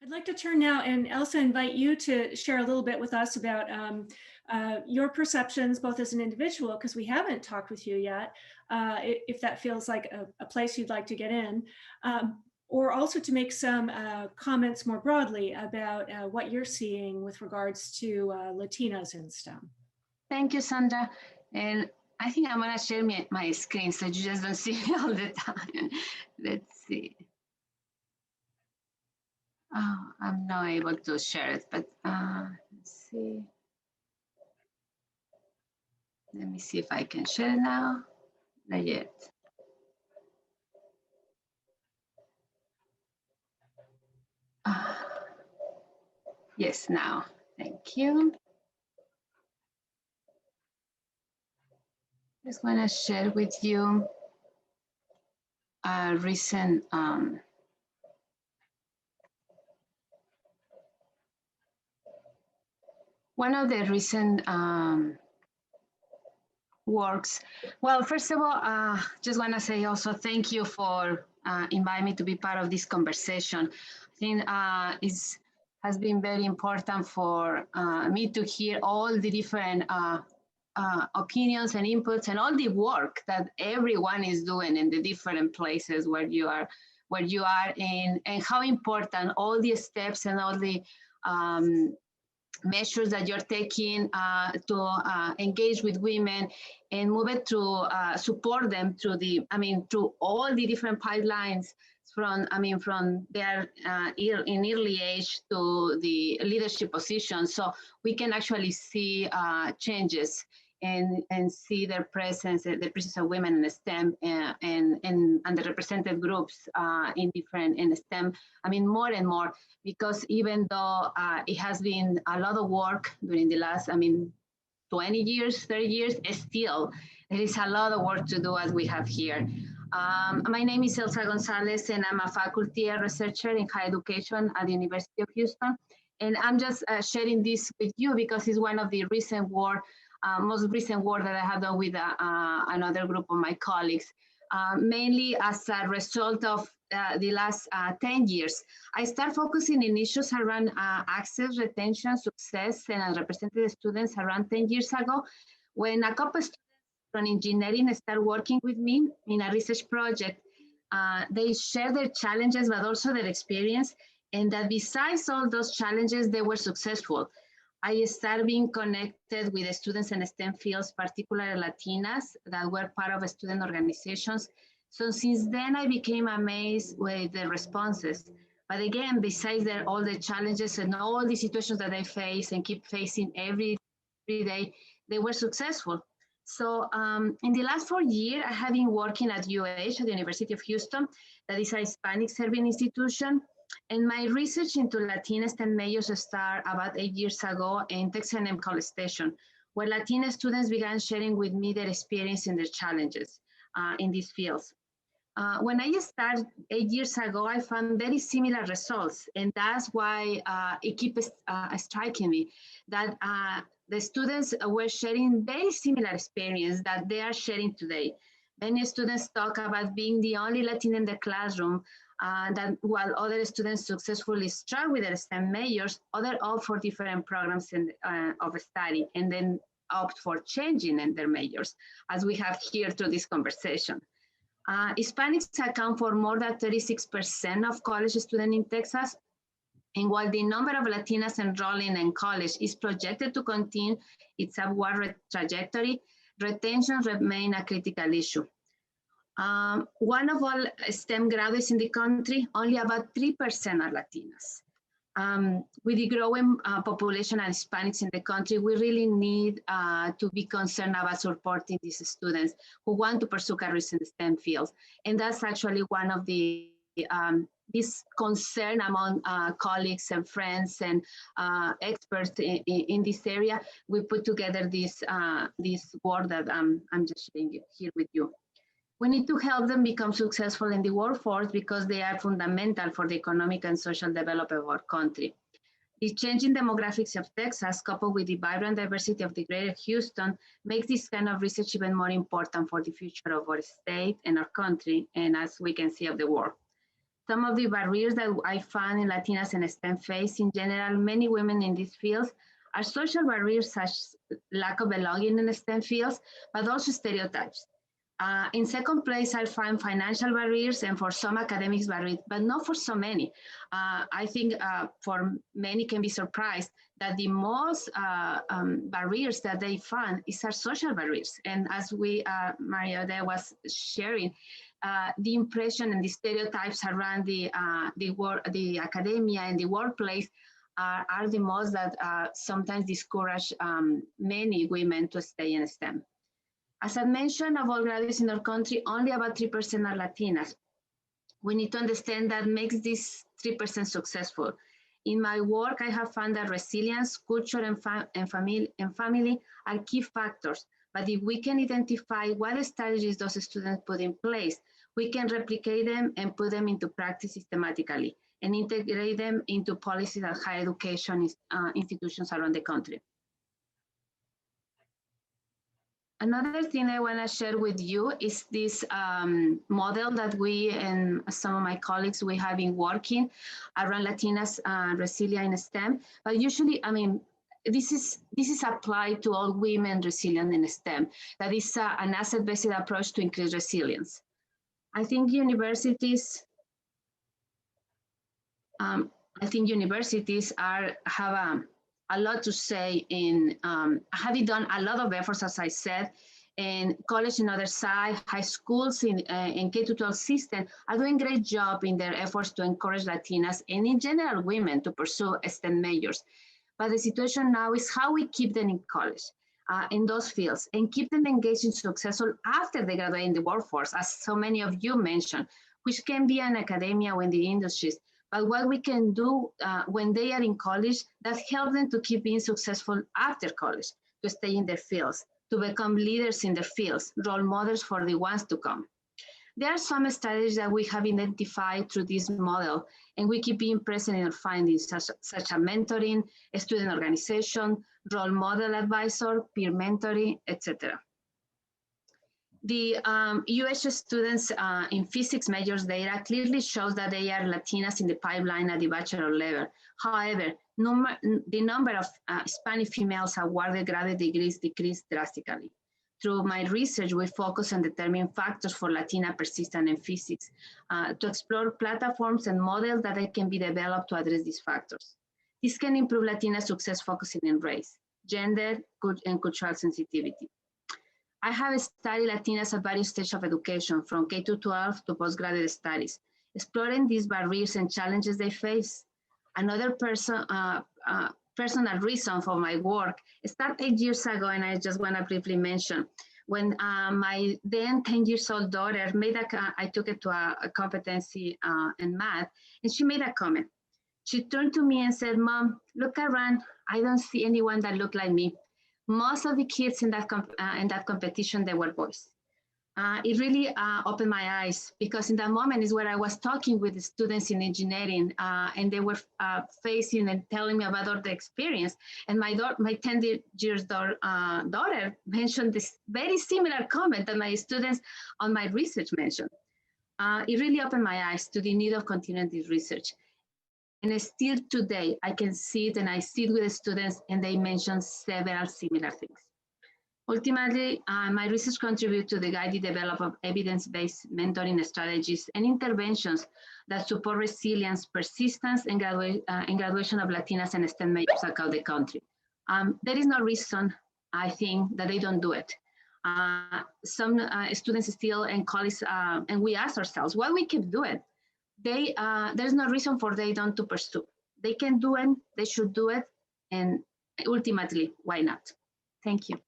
I'd like to turn now and Elsa invite you to share a little bit with us about your perceptions, both as an individual, because we haven't talked with you yet, if that feels like a place you'd like to get in, or also to make some comments more broadly about what you're seeing with regards to Latinas in STEM. Thank you, Sandra. And I think I'm going to share my screen so you just don't see me all the time. Let's see. Oh, I'm not able to share it, but let's see. Let me see if I can share it now. Not yet. Yes, now. Thank you. Just want to share with you a recent one of the recent works. Well, first of all, just want to say also thank you for inviting me to be part of this conversation. I think has been very important for me to hear all the different opinions and inputs and all the work that everyone is doing in the different places where you are in, and how important all the steps and all the measures that you're taking to engage with women and move it to support them through through all the different pipelines from their in early age to the leadership positions, so we can actually see changes and see their presence, the presence of women in STEM and underrepresented groups in STEM. More and more, because even though it has been a lot of work during the last, 20 years, 30 years, still there is a lot of work to do as we have here. My name is Elsa Gonzalez, and I'm a faculty and researcher in higher education at the University of Houston. And I'm just sharing this with you because it's one of the most recent work that I have done with another group of my colleagues, mainly as a result of the last 10 years. I start focusing in issues around access, retention, success, and unrepresented students around 10 years ago, when a couple of students from engineering started working with me in a research project. They share their challenges, but also their experience, and that besides all those challenges, they were successful. I started being connected with the students in STEM fields, particularly Latinas, that were part of student organizations. So since then, I became amazed with the responses. But again, besides all the challenges and all the situations that they face and keep facing every day, they were successful. So in the last 4 years, I have been working at UH, at the University of Houston, that is a Hispanic serving institution. And my research into Latina STEM majors started about 8 years ago in Texas A&M College Station, where Latina students began sharing with me their experience and their challenges in these fields. When I started 8 years ago, I found very similar results, and that's why it keeps striking me that the students were sharing very similar experience that they are sharing today. Many students talk about being the only Latina in the classroom, that while other students successfully start with their STEM majors, others opt for different programs of study and then opt for changing in their majors, as we have here through this conversation. Hispanics account for more than 36% of college students in Texas. And while the number of Latinas enrolling in college is projected to continue its upward trajectory, retention remains a critical issue. One of all STEM graduates in the country, only about 3% are Latinas. With the growing population of Hispanics in the country, we really need to be concerned about supporting these students who want to pursue careers in the STEM fields. And that's actually one of the this concern among colleagues and friends and experts in this area. We put together this work that I'm just sharing here with you. We need to help them become successful in the workforce because they are fundamental for the economic and social development of our country. The changing demographics of Texas, coupled with the vibrant diversity of the greater Houston, makes this kind of research even more important for the future of our state and our country, and as we can see, of the world. Some of the barriers that I found in Latinas and STEM face in general, many women in these fields, are social barriers such as lack of belonging in STEM fields, but also stereotypes. In second place, I find financial barriers and for some academics barriers, but not for so many. I think for many can be surprised that the most barriers that they find is our social barriers. And as Maria was sharing, the impression and the stereotypes around the academia and the workplace are the most that sometimes discourage many women to stay in STEM. As I mentioned, of all graduates in our country, only about 3% are Latinas. We need to understand that makes this 3% successful. In my work, I have found that resilience, culture, and family are key factors. But if we can identify what strategies those students put in place, we can replicate them and put them into practice systematically and integrate them into policies at higher education institutions around the country. Another thing I want to share with you is this model that we and some of my colleagues, we have been working around Latinas resilient in STEM. But usually, I mean, this is applied to all women resilient in STEM. That is an asset-based approach to increase resilience. I think universities have a lot to say in having done a lot of efforts, as I said, and college and other side, high schools in K-12 system are doing a great job in their efforts to encourage Latinas and in general women to pursue STEM majors. But the situation now is how we keep them in college, in those fields, and keep them engaged and successful after they graduate in the workforce, as so many of you mentioned, which can be in academia or in the industries. But what we can do when they are in college that help them to keep being successful after college, to stay in their fields, to become leaders in their fields, role models for the ones to come. There are some strategies that we have identified through this model, and we keep being present in our findings, such as mentoring, student organization, role model advisor, peer mentoring, etc. The US students in physics majors data clearly shows that they are Latinas in the pipeline at the bachelor level. However, the number of Hispanic females awarded graduate degrees decreased drastically. Through my research, we focus on determining factors for Latina persistence in physics to explore platforms and models that can be developed to address these factors. This can improve Latina success focusing on race, gender, and cultural sensitivity. I have studied Latinas at various stages of education, from K-12 to postgraduate studies, exploring these barriers and challenges they face. Another personal reason for my work started 8 years ago, and I just want to briefly mention, when my then 10-year-old daughter I took it to a competency in math, and she made a comment. She turned to me and said, "Mom, look around, I don't see anyone that look like me." Most of the kids in that competition, they were boys. It really opened my eyes, because in that moment is where I was talking with the students in engineering, and they were facing and telling me about all the experience. And my 10-year-old daughter mentioned this very similar comment that my students on my research mentioned. It really opened my eyes to the need of continuing this research. And still today, I can see it, and I sit with the students, and they mention several similar things. Ultimately, my research contributes to the guided development of evidence-based mentoring strategies and interventions that support resilience, persistence, and graduation of Latinas and STEM majors across the country. There is no reason, I think, that they don't do it. Some students still and colleagues, and we ask ourselves, why we keep doing it? There's no reason for they don't to pursue. They can do it, they should do it, and ultimately, why not? Thank you.